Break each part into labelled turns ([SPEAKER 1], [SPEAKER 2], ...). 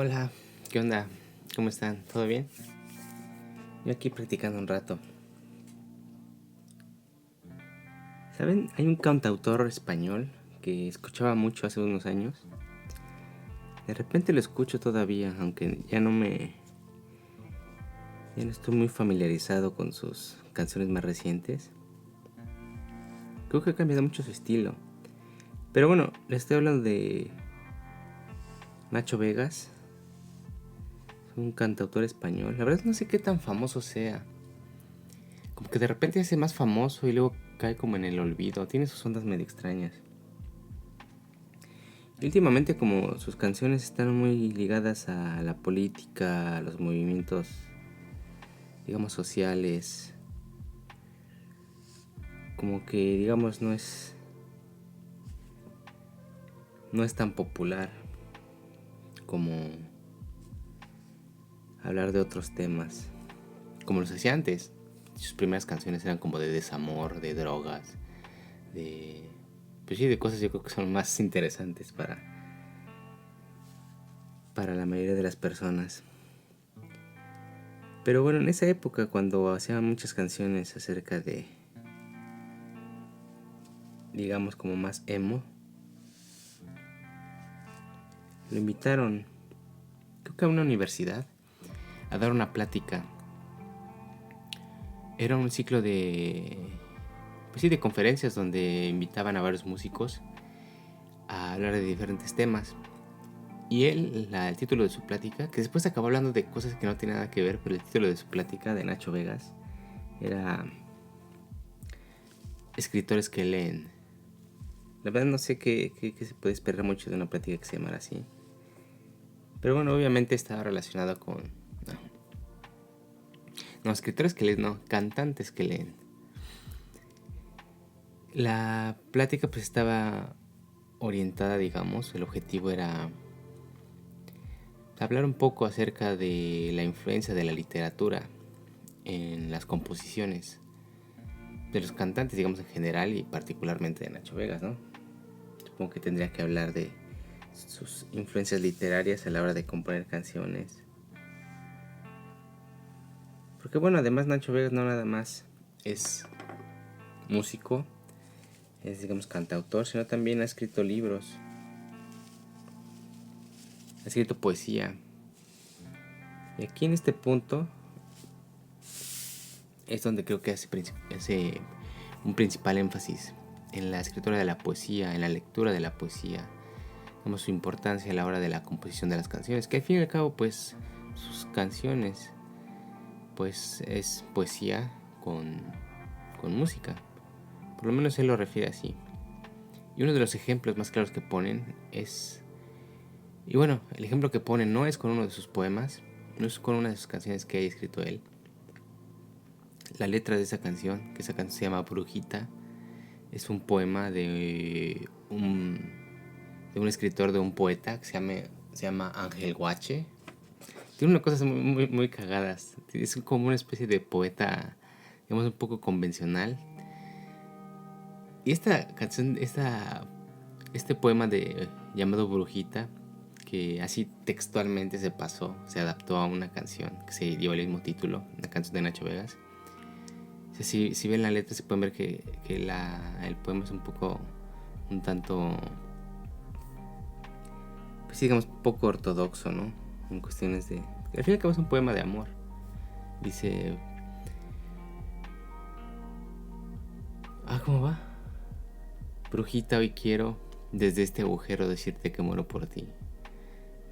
[SPEAKER 1] Hola, ¿qué onda? ¿Cómo están? ¿Todo bien? Yo aquí practicando un rato. ¿Saben? Hay un cantautor español que escuchaba mucho hace unos años. De repente lo escucho todavía, aunque ya no estoy muy familiarizado con sus canciones más recientes. Creo que ha cambiado mucho su estilo. Pero bueno, les estoy hablando de Nacho Vegas. Es un cantautor español. La verdad no sé qué tan famoso sea. Como que de repente se hace más famoso y luego cae como en el olvido. Tiene sus ondas medio extrañas. Y últimamente como sus canciones están muy ligadas a la política, a los movimientos, digamos, sociales, como que, digamos, no es tan popular como hablar de otros temas, como los hacía antes. Sus primeras canciones eran como de desamor, de drogas, de... Pues sí, de cosas yo creo que son más interesantes para la mayoría de las personas. Pero bueno, en esa época cuando hacía muchas canciones acerca de, digamos, como más emo, lo invitaron, creo que a una universidad, a dar una plática. Era un ciclo pues sí, de conferencias donde invitaban a varios músicos a hablar de diferentes temas. Y el título de su plática, que después acabó hablando de cosas que no tienen nada que ver, pero el título de su plática de Nacho Vegas era Escritores que leen. La verdad no sé qué se puede esperar mucho de una plática que se llamara así. Pero bueno, obviamente estaba relacionado con... No, escritores que leen, no, cantantes que leen. La plática pues estaba orientada, digamos, el objetivo era hablar un poco acerca de la influencia de la literatura en las composiciones de los cantantes, digamos en general y particularmente de Nacho Vegas, ¿no? Supongo que tendría que hablar de sus influencias literarias a la hora de componer canciones. Porque bueno, además Nacho Vegas no nada más es músico, es digamos cantautor, sino también ha escrito libros, ha escrito poesía. Y aquí en este punto es donde creo que hace un principal énfasis en la escritura de la poesía, en la lectura de la poesía, como su importancia a la hora de la composición de las canciones, que al fin y al cabo pues sus canciones pues es poesía con música, por lo menos él lo refiere así. Y uno de los ejemplos más claros que ponen es, y bueno, el ejemplo que ponen no es con uno de sus poemas, no es con una de sus canciones que haya escrito él. La letra de esa canción, que esa canción se llama Brujita, es un poema de un escritor, de un poeta que se llama Ángel Guache. Tiene unas cosas muy cagadas. Es como una especie de poeta, digamos, un poco convencional. Y esta canción, este poema llamado Brujita, que así textualmente se adaptó a una canción que se dio el mismo título, una canción de Nacho Vegas. O sea, si ven la letra se pueden ver que el poema es un tanto, pues digamos, poco ortodoxo, ¿no? En cuestiones de... Al fin y al cabo es un poema de amor. Dice... ¿Cómo va? Brujita, hoy quiero desde este agujero decirte que muero por ti.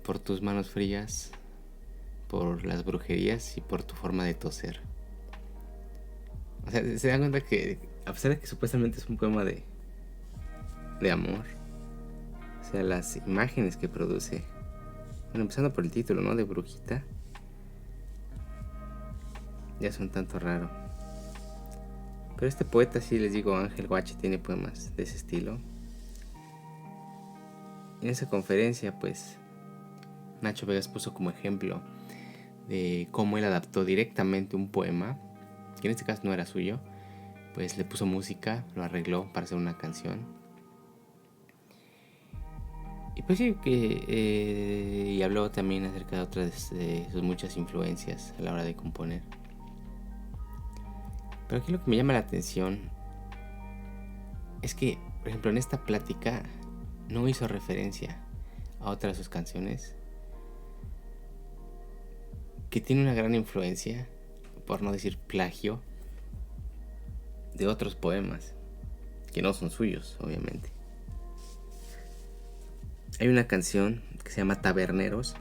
[SPEAKER 1] Por tus manos frías, por las brujerías y por tu forma de toser. O sea, se dan cuenta que a pesar de que supuestamente es un poema de amor, o sea, las imágenes que produce, bueno, empezando por el título, ¿no? De Brujita, ya es un tanto raro. Pero este poeta, sí les digo, Ángel Guache, tiene poemas de ese estilo. En esa conferencia, pues, Nacho Vegas puso como ejemplo de cómo él adaptó directamente un poema, que en este caso no era suyo, pues le puso música, lo arregló para hacer una canción. Y pues sí, que y habló también acerca de otras de sus muchas influencias a la hora de componer. Pero aquí lo que me llama la atención es que, por ejemplo, en esta plática no hizo referencia a otras de sus canciones que tiene una gran influencia, por no decir plagio, de otros poemas que no son suyos, obviamente. Hay una canción que se llama Taberneros.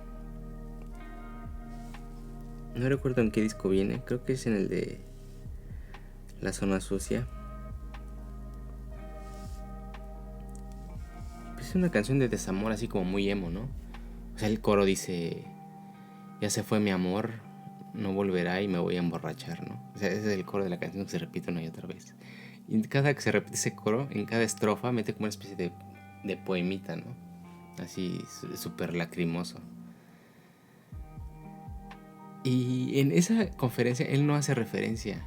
[SPEAKER 1] No recuerdo en qué disco viene, creo que es en el de La Zona Sucia. Pues es una canción de desamor, así como muy emo, ¿no? O sea, el coro dice: ya se fue mi amor, no volverá y me voy a emborrachar, ¿no? O sea, ese es el coro de la canción que se repite una y otra vez. Y cada que se repite ese coro, en cada estrofa mete como una especie de poemita, ¿no? Así súper lacrimoso. Y en esa conferencia él no hace referencia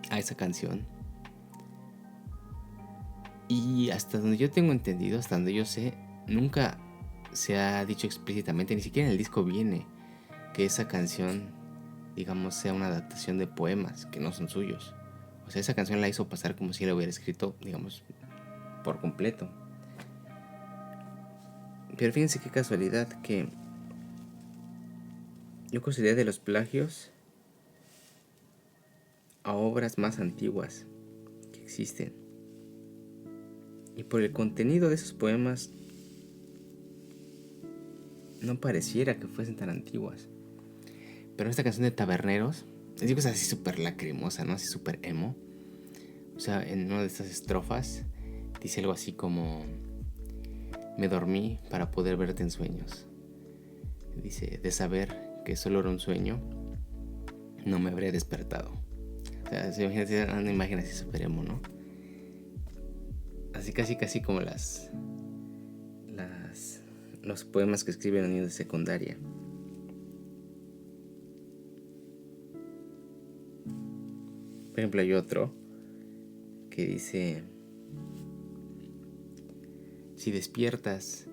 [SPEAKER 1] a esa canción. Y hasta donde yo tengo entendido, hasta donde yo sé, nunca se ha dicho explícitamente, ni siquiera en el disco viene, que esa canción, digamos, sea una adaptación de poemas que no son suyos. O sea, esa canción la hizo pasar como si la hubiera escrito, digamos, por completo. Pero fíjense qué casualidad que yo considero de los plagios a obras más antiguas que existen. Y por el contenido de esos poemas no pareciera que fuesen tan antiguas. Pero esta canción de Taberneros, les digo, es así súper lacrimosa, ¿no? Así súper emo. O sea, en una de estas estrofas dice algo así como: me dormí para poder verte en sueños. Dice: de saber que solo era un sueño, no me habré despertado. O sea, se imagina una imagen así súper emo, ¿no? Así casi como los poemas que escriben los niños de secundaria. Por ejemplo, hay otro que dice: si despiertas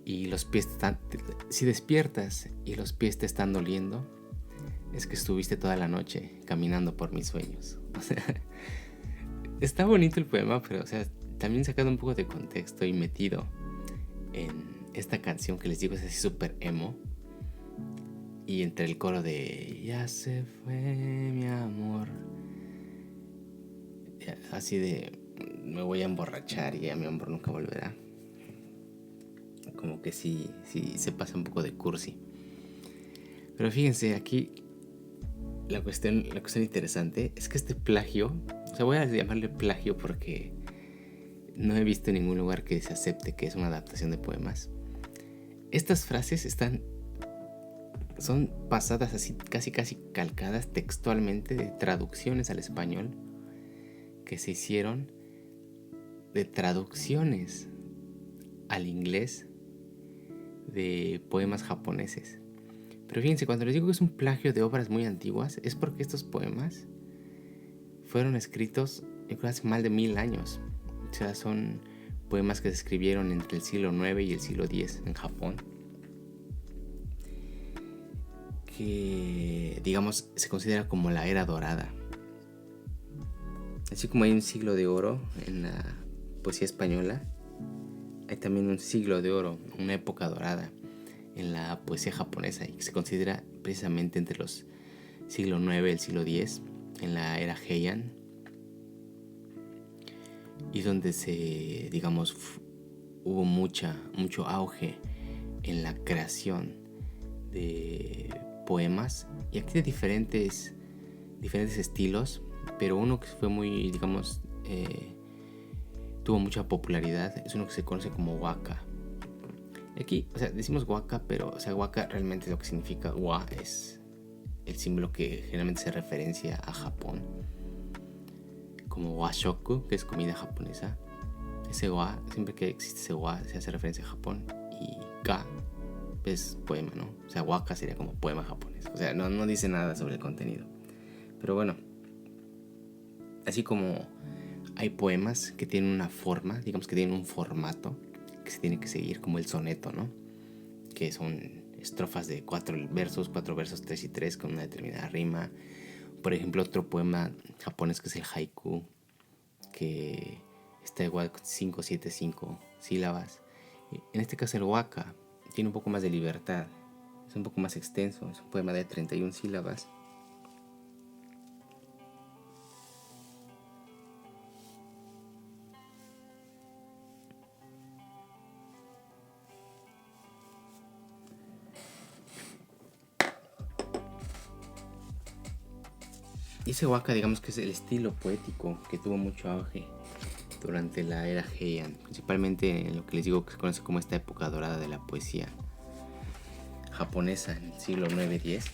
[SPEAKER 1] y los pies te están doliendo, es que estuviste toda la noche caminando por mis sueños. O sea, está bonito el poema, pero o sea, también sacado un poco de contexto y metido en esta canción que les digo es así súper emo. Y entre el coro de ya se fue mi amor, así de me voy a emborrachar y ya mi amor nunca volverá, como que sí se pasa un poco de cursi. Pero fíjense, aquí la cuestión interesante es que este plagio, o sea, voy a llamarle plagio porque no he visto en ningún lugar que se acepte que es una adaptación de poemas. Estas frases son pasadas así casi calcadas textualmente de traducciones al español que se hicieron, de traducciones al inglés de poemas japoneses. Pero fíjense, cuando les digo que es un plagio de obras muy antiguas, es porque estos poemas fueron escritos, yo creo, hace más de 1000 años. O sea, son poemas que se escribieron entre el siglo IX y el siglo X en Japón, que, digamos, se considera como la era dorada. Así como hay un siglo de oro en la poesía española, hay también un siglo de oro, una época dorada en la poesía japonesa, y que se considera precisamente entre los siglo IX y el siglo X, en la era Heian, y donde se, digamos, hubo mucho auge en la creación de poemas, y aquí de diferentes estilos, pero uno que fue muy, digamos, tuvo mucha popularidad, es uno que se conoce como waka. Aquí, o sea, decimos waka, pero, o sea, waka realmente lo que significa, wa es el símbolo que generalmente se referencia a Japón, como washoku, que es comida japonesa. Ese wa, siempre que existe ese wa, se hace referencia a Japón, y ka es poema, ¿no? O sea, waka sería como poema japonés. O sea, no dice nada sobre el contenido. Pero bueno, así como hay poemas que tienen una forma, digamos que tienen un formato, que se tiene que seguir, como el soneto, ¿no? Que son estrofas de 4 versos, 3 y 3 con una determinada rima. Por ejemplo, otro poema japonés que es el haiku, que está igual con 5, 7, 5 sílabas. En este caso el waka tiene un poco más de libertad, es un poco más extenso, es un poema de 31 sílabas. Y ese waka, digamos que es el estilo poético que tuvo mucho auge durante la era Heian, principalmente en lo que les digo que se conoce como esta época dorada de la poesía japonesa en el siglo 9-10.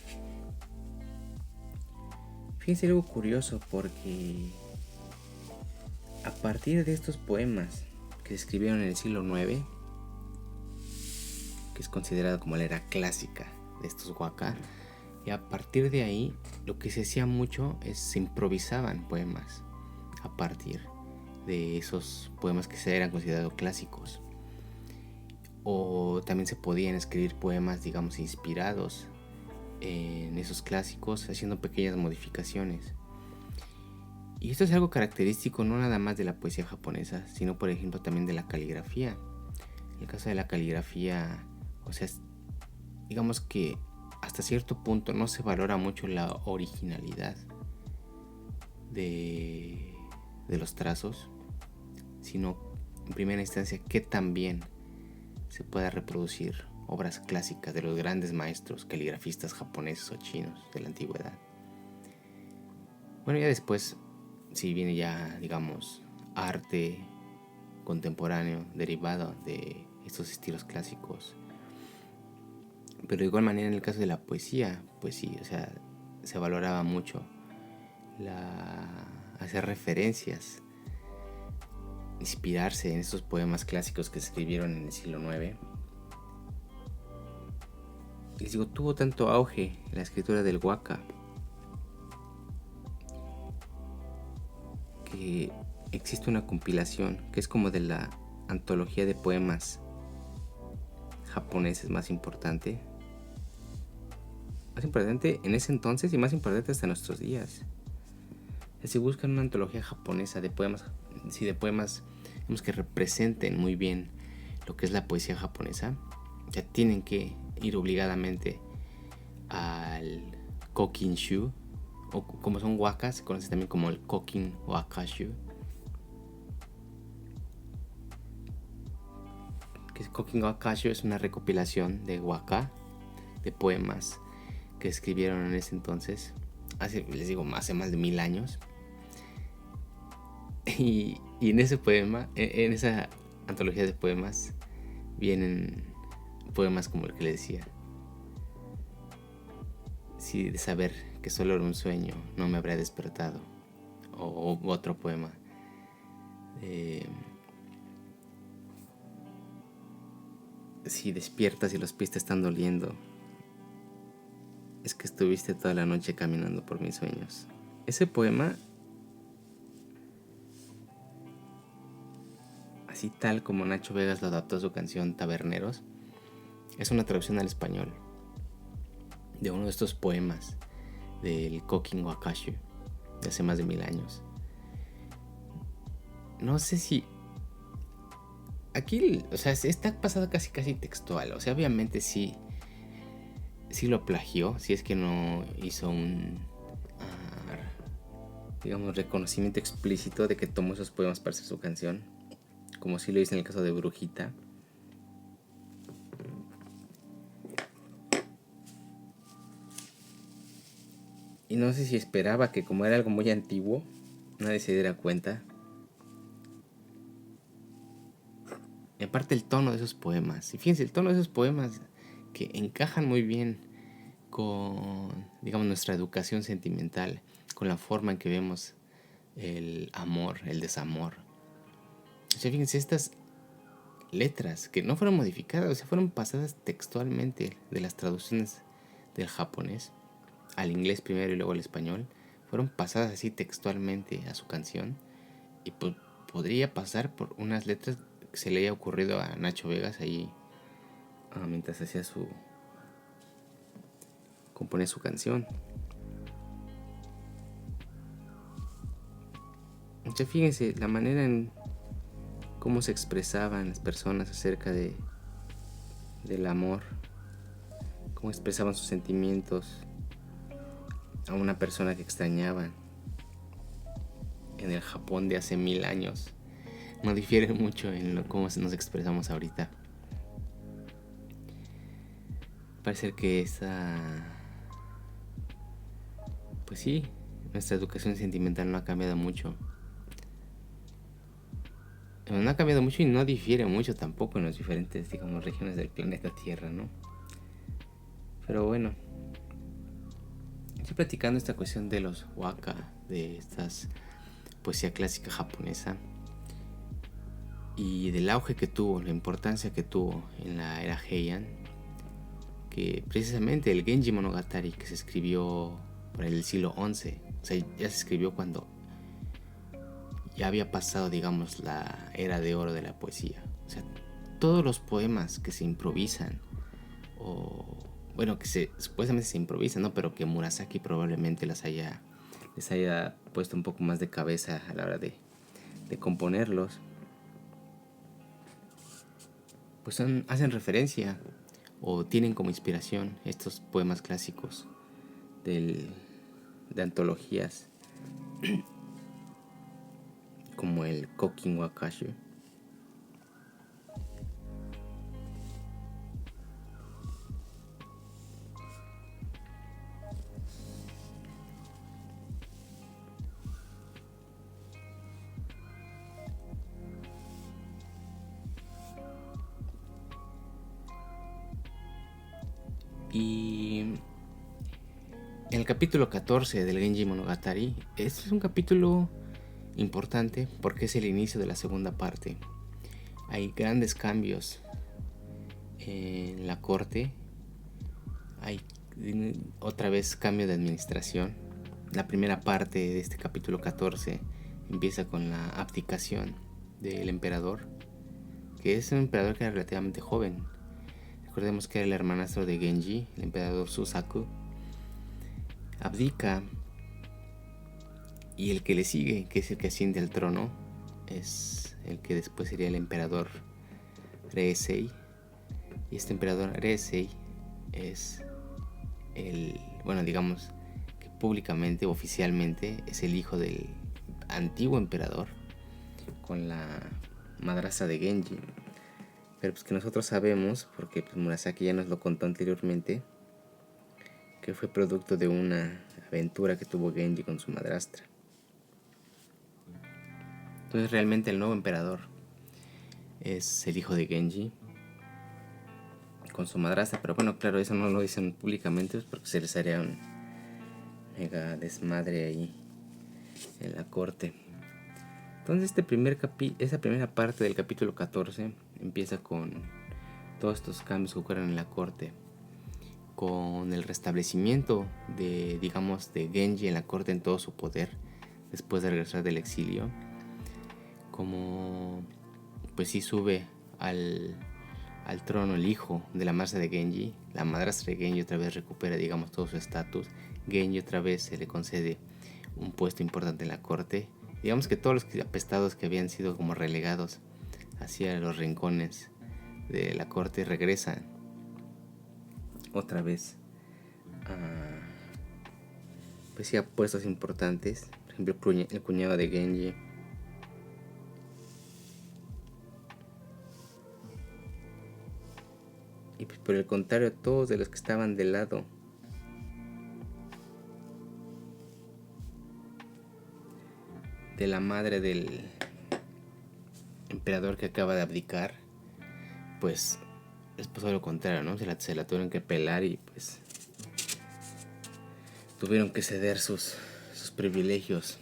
[SPEAKER 1] Fíjense algo curioso, porque a partir de estos poemas que se escribieron en el siglo 9, que es considerado como la era clásica de estos waka, y a partir de ahí lo que se hacía mucho es se improvisaban poemas a partir de esos poemas que se eran considerados clásicos, o también se podían escribir poemas, digamos, inspirados en esos clásicos, haciendo pequeñas modificaciones. Y esto es algo característico no nada más de la poesía japonesa, sino por ejemplo también de la caligrafía. En el caso de la caligrafía, o sea, digamos que hasta cierto punto no se valora mucho la originalidad de los trazos, sino en primera instancia que también se pueda reproducir obras clásicas de los grandes maestros caligrafistas japoneses o chinos de la antigüedad. Bueno, ya después, si viene ya, digamos, arte contemporáneo derivado de estos estilos clásicos. Pero de igual manera en el caso de la poesía, pues sí, o sea, se valoraba mucho hacer referencias, inspirarse en estos poemas clásicos que se escribieron en el siglo IX. Les digo, tuvo tanto auge la escritura del waka que existe una compilación que es como de la antología de poemas japoneses más importante en ese entonces y más importante hasta nuestros días. Si buscan una antología japonesa de poemas, sí, de poemas digamos, que representen muy bien lo que es la poesía japonesa, ya tienen que ir obligadamente al Kokinshu, o como son wakas, se conoce también como el Kokin o Akashu. Que Kokin o Akashu es una recopilación de waka, de poemas que escribieron en ese entonces, hace más de 1000 años. Y en ese poema, en esa antología de poemas, vienen poemas como el que le decía. Si de saber que solo era un sueño no me habría despertado. O otro poema. Si despiertas y los pies te están doliendo, es que estuviste toda la noche caminando por mis sueños. Ese poema, así tal como Nacho Vegas lo adaptó a su canción Taberneros, es una traducción al español de uno de estos poemas del Kokin o Akashu de hace más de 1000 años. No sé si aquí, o sea, está pasado casi textual. O sea, obviamente sí lo plagió, si es que no hizo un digamos reconocimiento explícito de que tomó esos poemas para hacer su canción, como sí lo hizo en el caso de Brujita. Y no sé si esperaba que, como era algo muy antiguo, nadie se diera cuenta. Y aparte el tono de esos poemas. Y fíjense, el tono de esos poemas que encajan muy bien con, digamos, nuestra educación sentimental, con la forma en que vemos el amor, el desamor. O sea, fíjense, estas letras que no fueron modificadas, o sea, fueron pasadas textualmente de las traducciones del japonés al inglés primero y luego al español, fueron pasadas así textualmente a su canción, y podría pasar por unas letras que se le haya ocurrido a Nacho Vegas ahí mientras hacía componía su canción. Ya fíjense la manera en cómo se expresaban las personas acerca del amor, cómo expresaban sus sentimientos a una persona que extrañaban en el Japón de hace 1000 años. No difiere mucho en cómo nos expresamos ahorita. Parece que pues sí, nuestra educación sentimental no ha cambiado mucho. No ha cambiado mucho y no difiere mucho tampoco en las diferentes, digamos, regiones del planeta Tierra, ¿no? Pero bueno, estoy platicando esta cuestión de los waka, de estas poesía clásica japonesa y del auge que tuvo, la importancia que tuvo en la era Heian, que precisamente el Genji Monogatari, que se escribió por el siglo XI, o sea, ya se escribió cuando ya había pasado, digamos, la era de oro de la poesía. O sea, todos los poemas que se improvisan, o bueno, que supuestamente se improvisan, ¿no? Pero que Murasaki probablemente les haya puesto un poco más de cabeza a la hora de componerlos, pues hacen referencia o tienen como inspiración estos poemas clásicos de antologías como el Kokin Wakashu. Y el capítulo 14 del Genji Monogatari es un capítulo importante porque es el inicio de la segunda parte. Hay grandes cambios en la corte, hay otra vez cambio de administración. La primera parte de este capítulo 14 empieza con la abdicación del emperador, que es un emperador que era relativamente joven. Recordemos que era el hermanastro de Genji, el emperador Susaku. Abdica y el que le sigue, que es el que asciende al trono, es el que después sería el emperador Reisei. Y este emperador Reisei es digamos que públicamente, oficialmente, es el hijo del antiguo emperador con la madrastra de Genji. Pero pues que nosotros sabemos, porque pues Murasaki ya nos lo contó anteriormente, que fue producto de una aventura que tuvo Genji con su madrastra. Entonces realmente el nuevo emperador es el hijo de Genji con su madrastra, pero bueno, claro, eso no lo dicen públicamente porque se les haría un mega desmadre ahí en la corte. Entonces esa primera parte del capítulo 14 empieza con todos estos cambios que ocurren en la corte, con el restablecimiento de Genji en la corte en todo su poder después de regresar del exilio, como pues sí sube al trono el hijo de la madrastra de Genji. La madrastra de Genji otra vez recupera, digamos, todo su estatus. Genji otra vez se le concede un puesto importante en la corte. Digamos que todos los apestados que habían sido como relegados hacia los rincones de la corte regresan otra vez pues sí, a puestos importantes. Por ejemplo, el cuñado de Genji. Y pues por el contrario, todos de los que estaban del lado de la madre del emperador que acaba de abdicar, pues les pasó lo contrario, ¿no? Se la tuvieron que pelar y pues tuvieron que ceder sus privilegios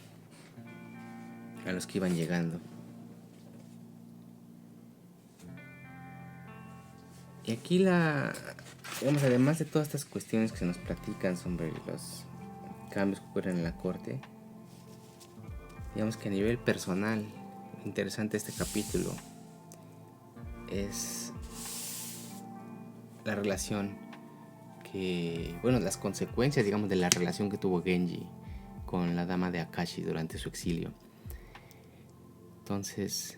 [SPEAKER 1] a los que iban llegando. Y aquí además de todas estas cuestiones que se nos platican sobre los cambios que ocurren en la corte, digamos que a nivel personal, interesante este capítulo es la relación las consecuencias, digamos, de la relación que tuvo Genji con la dama de Akashi durante su exilio. Entonces,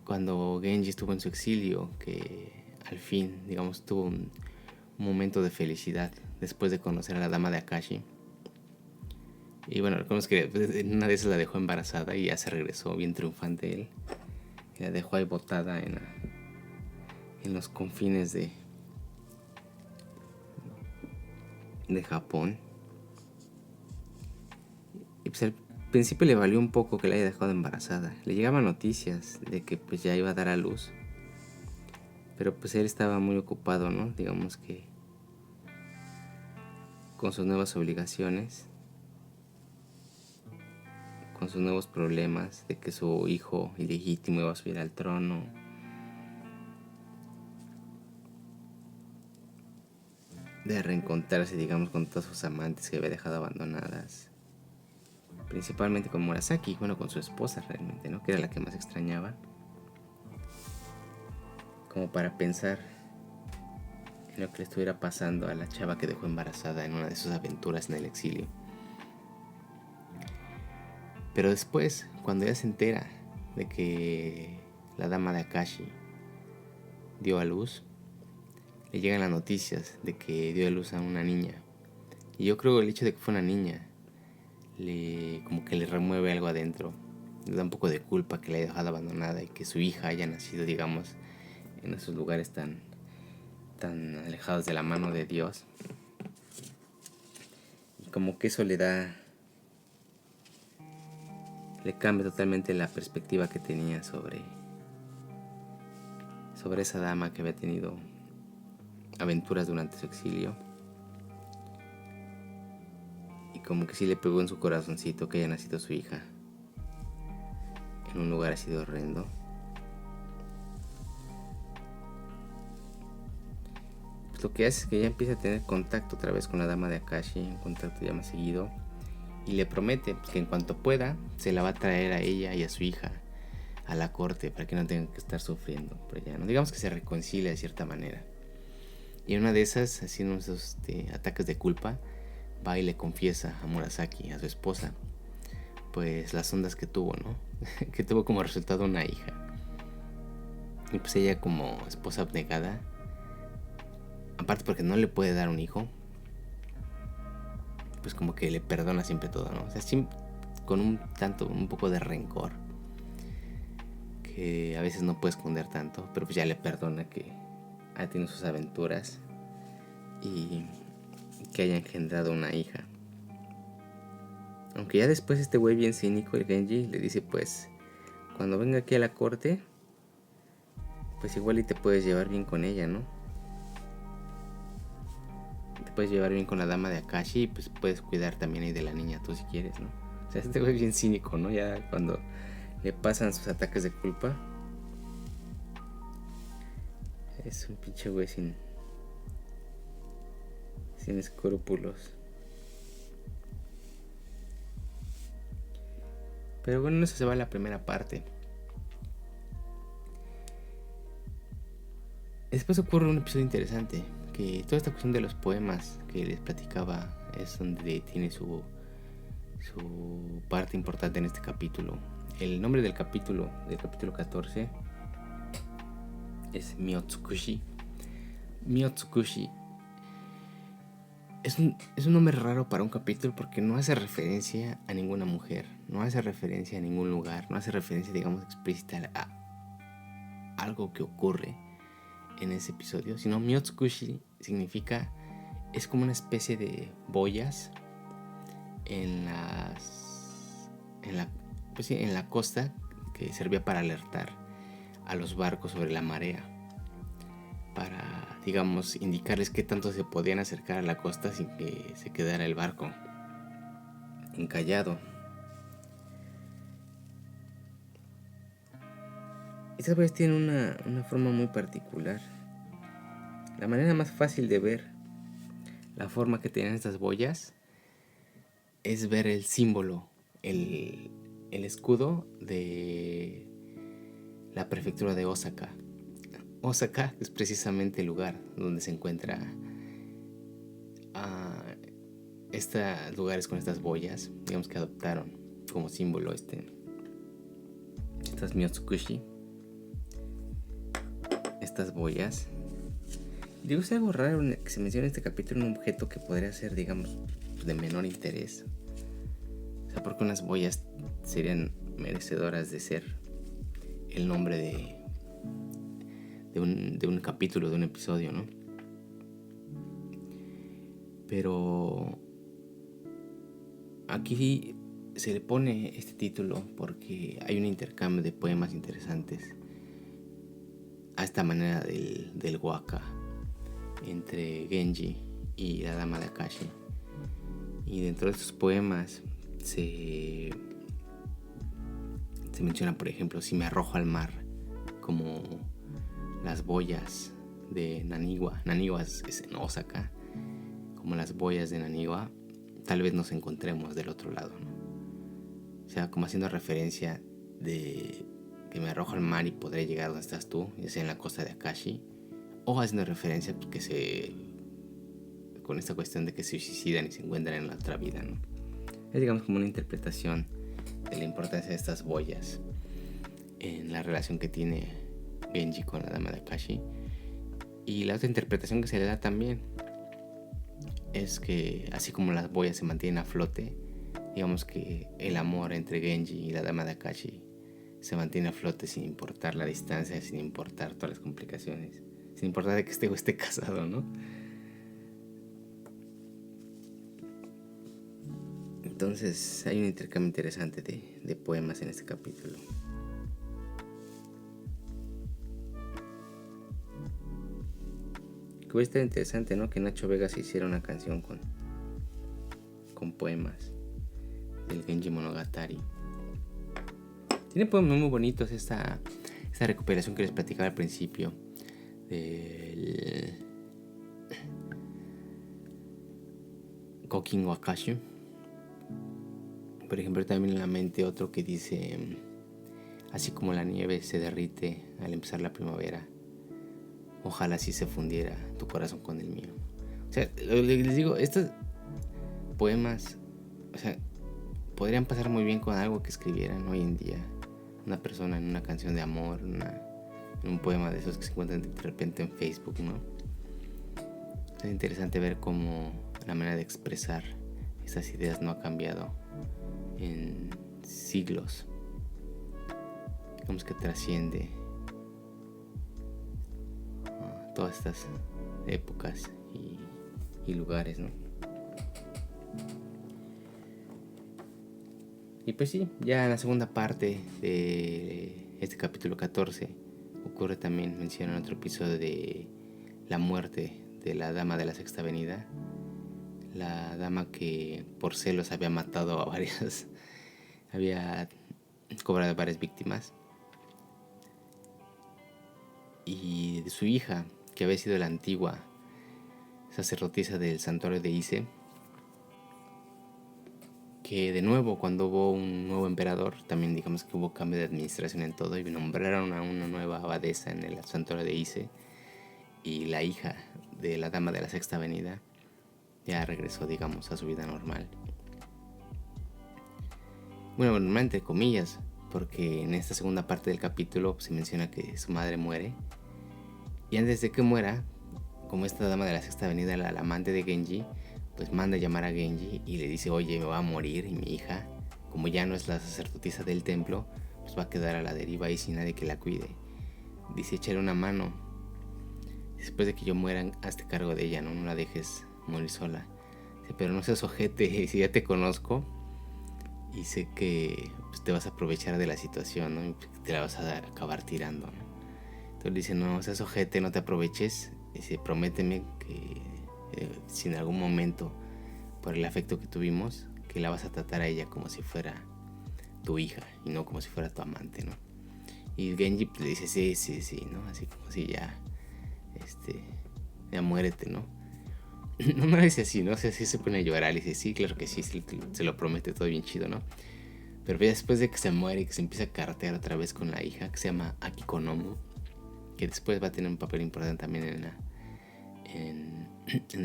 [SPEAKER 1] cuando Genji estuvo en su exilio, que al fin, digamos, tuvo un momento de felicidad después de conocer a la dama de Akashi. Y bueno, recordemos que en una de esas la dejó embarazada y ya se regresó bien triunfante él. Y la dejó ahí botada en los confines de Japón. Y pues al principio le valió un poco que la haya dejado embarazada. Le llegaban noticias de que pues ya iba a dar a luz. Pero pues él estaba muy ocupado, ¿no? Digamos que con sus nuevas obligaciones, con sus nuevos problemas, de que su hijo ilegítimo iba a subir al trono. De reencontrarse, digamos, con todas sus amantes que había dejado abandonadas. Principalmente con Murasaki, bueno, con su esposa realmente, ¿no? Que era la que más extrañaba. Como para pensar en lo que le estuviera pasando a la chava que dejó embarazada en una de sus aventuras en el exilio. Pero después, cuando ella se entera de que la dama de Akashi dio a luz, le llegan las noticias de que dio a luz a una niña. Y yo creo que el hecho de que fue una niña como que le remueve algo adentro. Le da un poco de culpa que la haya dejado abandonada y que su hija haya nacido, digamos, en esos lugares tan alejados de la mano de Dios. Y como que eso le cambia totalmente la perspectiva que tenía sobre esa dama que había tenido aventuras durante su exilio. Y como que sí le pegó en su corazoncito que haya nacido su hija en un lugar así de horrendo. Pues lo que hace es que ella empieza a tener contacto otra vez con la dama de Akashi, un contacto ya más seguido, y le promete que en cuanto pueda se la va a traer a ella y a su hija a la corte para que no tengan que estar sufriendo por ella, ¿no? Digamos que se reconcilia de cierta manera. Y en una de esas, así en esos ataques de culpa, va y le confiesa a Murasaki, a su esposa, pues las ondas que tuvo, ¿no? Que tuvo como resultado una hija. Y pues ella, como esposa abnegada, aparte porque no le puede dar un hijo, pues como que le perdona siempre todo, ¿no? O sea, con un poco de rencor, que a veces no puede esconder tanto, pero pues ya le perdona que ha tenido sus aventuras y que haya engendrado una hija. Aunque ya después este güey bien cínico, el Genji, le dice, pues, cuando venga aquí a la corte, pues igual y te puedes llevar bien con ella, ¿no? Te puedes llevar bien con la dama de Akashi y pues puedes cuidar también ahí de la niña tú si quieres, ¿no? O sea, este güey bien cínico, ¿no? Ya cuando le pasan sus ataques de culpa, es un pinche güey sin escrúpulos. Pero bueno, eso se va a la primera parte. Después ocurre un episodio interesante, que toda esta cuestión de los poemas que les platicaba es donde tiene su parte importante en este capítulo. El nombre del capítulo 14, es Miotsukushi. Miotsukushi es un nombre raro para un capítulo porque no hace referencia a ninguna mujer, no hace referencia a ningún lugar, no hace referencia, digamos, explícita a algo que ocurre en ese episodio, sino Miotsukushi significa, es como una especie de boyas en la costa, que servía para alertar a los barcos sobre la marea, para, digamos, indicarles qué tanto se podían acercar a la costa sin que se quedara el barco encallado. Estas boyas tienen una forma muy particular. La manera más fácil de ver la forma que tienen estas boyas es ver el símbolo, el escudo de la prefectura de Osaka. Osaka es precisamente el lugar donde se encuentra estos lugares con estas boyas, digamos que adoptaron como símbolo estas Miyotsukushi, estas boyas. Digo, es algo raro que se menciona en este capítulo un objeto que podría ser, digamos, de menor interés. O sea, porque unas boyas serían merecedoras de ser el nombre de un capítulo, de un episodio, ¿no? Pero aquí se le pone este título porque hay un intercambio de poemas interesantes a esta manera del waka entre Genji y la dama de Akashi. Y dentro de estos poemas se menciona, por ejemplo, si me arrojo al mar, como las boyas de Naniwa. Naniwa es en Osaka. Como las boyas de Naniwa, tal vez nos encontremos del otro lado, ¿no? O sea, como haciendo referencia de que me arrojo al mar y podré llegar donde estás tú, ya sea en la costa de Akashi, o haciendo referencia con esta cuestión de que se suicidan y se encuentran en la otra vida, ¿no? Es, digamos, como una interpretación de la importancia de estas boyas en la relación que tiene Genji con la dama de Akashi. Y la otra interpretación que se le da también es que así como las boyas se mantienen a flote, digamos que el amor entre Genji y la dama de Akashi se mantiene a flote sin importar la distancia, sin importar todas las complicaciones, sin importar de que esté o esté casado, ¿no? Entonces hay un intercambio interesante de poemas en este capítulo. Que hubiera estado interesante, ¿no? Que Nacho Vegas hiciera una canción con poemas del Genji Monogatari. Tiene poemas muy bonitos esta recuperación que les platicaba al principio del Kokin Wakashi. Por ejemplo, también en la mente otro que dice: así como la nieve se derrite al empezar la primavera, ojalá así se fundiera tu corazón con el mío. O sea, les digo, estos poemas, o sea, podrían pasar muy bien con algo que escribieran hoy en día una persona en una canción de amor, en un poema de esos que se encuentran de repente en Facebook, ¿no? Es interesante ver cómo la manera de expresar estas ideas no ha cambiado en siglos. Digamos que trasciende todas estas épocas y lugares, ¿no? Y pues sí, ya en la segunda parte de este capítulo 14 ocurre también, menciona en otro episodio, de la muerte de la dama de la Sexta Avenida, la dama que por celos había matado a varias, había cobrado a varias víctimas, y de su hija, que había sido la antigua sacerdotisa del santuario de Ise, que de nuevo, cuando hubo un nuevo emperador, también digamos que hubo cambio de administración en todo y nombraron a una nueva abadesa en el santuario de Ise, y la hija de la dama de la Sexta Avenida ya regresó, digamos, a su vida normal. Bueno, normal entre comillas, porque en esta segunda parte del capítulo se menciona que su madre muere, y antes de que muera, como esta dama de la Sexta Avenida, la amante de Genji, pues manda a llamar a Genji y le dice: oye, me va a morir, y mi hija, como ya no es la sacerdotisa del templo, pues va a quedar a la deriva y sin nadie que la cuide. Dice: échale una mano, después de que yo muera, hazte cargo de ella, no la dejes morir sola. Dice: pero no seas ojete, si ya te conozco y sé que pues, te vas a aprovechar de la situación, ¿no? Y te la vas a acabar tirando, ¿no? Entonces dice: no seas ojete, no te aproveches. Dice: prométeme que si en algún momento, por el afecto que tuvimos, que la vas a tratar a ella como si fuera tu hija y no como si fuera tu amante, ¿no? Y Genji le dice: sí, ¿no? Así como si ya muérete, ¿no? No me dice así, ¿no? O sea, sí se pone a llorar y dice: sí, claro que sí, se lo promete, todo bien chido, ¿no? Pero ya después de que se muere y que se empieza a cartear otra vez con la hija, que se llama Akiko Nomu, que después va a tener un papel importante también en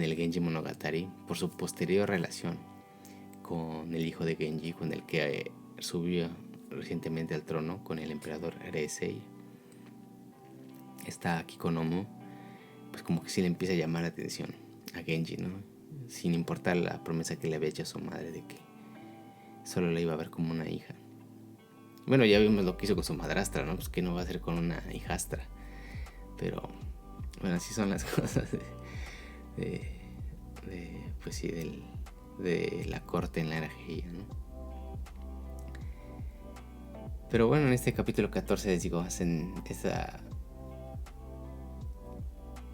[SPEAKER 1] el Genji Monogatari, por su posterior relación con el hijo de Genji, con el que subió recientemente al trono, con el emperador Heisei. Esta Kikonomo, pues como que sí le empieza a llamar la atención a Genji, ¿no? Sin importar la promesa que le había hecho a su madre de que solo la iba a ver como una hija. Bueno, ya vimos lo que hizo con su madrastra, ¿no? Pues que no va a hacer con una hijastra. Pero, bueno, así son las cosas pues sí, de la corte en la era Heian, ¿no? Pero bueno, en este capítulo 14 les digo, hacen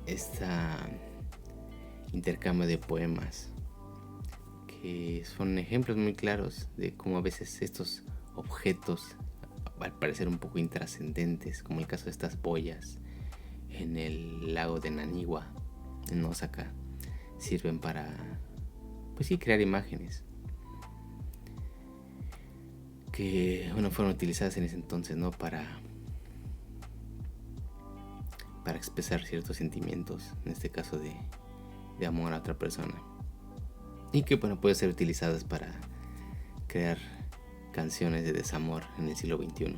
[SPEAKER 1] esta intercambio de poemas que son ejemplos muy claros de cómo a veces estos objetos, al parecer un poco intrascendentes, como el caso de estas boyas en el lago de Naniwa en Osaka, sirven para, pues sí, crear imágenes que, bueno, fueron utilizadas en ese entonces, ¿no? Para expresar ciertos sentimientos, en este caso de amor a otra persona, y que, bueno, pueden ser utilizadas para crear canciones de desamor en el siglo XXI,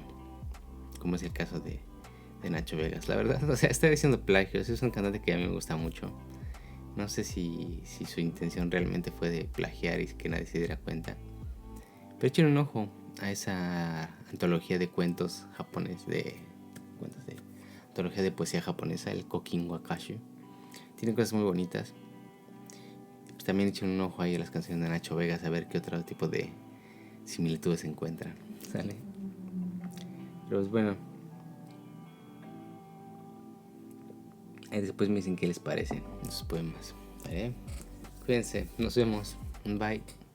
[SPEAKER 1] como es el caso de Nacho Vegas. La verdad, o sea, está diciendo plagios. Es un cantante que a mí me gusta mucho. No sé si su intención realmente fue de plagiar y que nadie se diera cuenta, pero echen un ojo a esa antología de cuentos japonés, antología de poesía japonesa, el Kokin Wakashu. Tiene cosas muy bonitas. Pues también echen un ojo ahí a las canciones de Nacho Vegas, a ver qué otro tipo de similitudes se encuentran, ¿sale? Pero pues bueno, ahí después me dicen qué les parecen esos poemas, ¿vale? Cuídense, nos vemos, bye.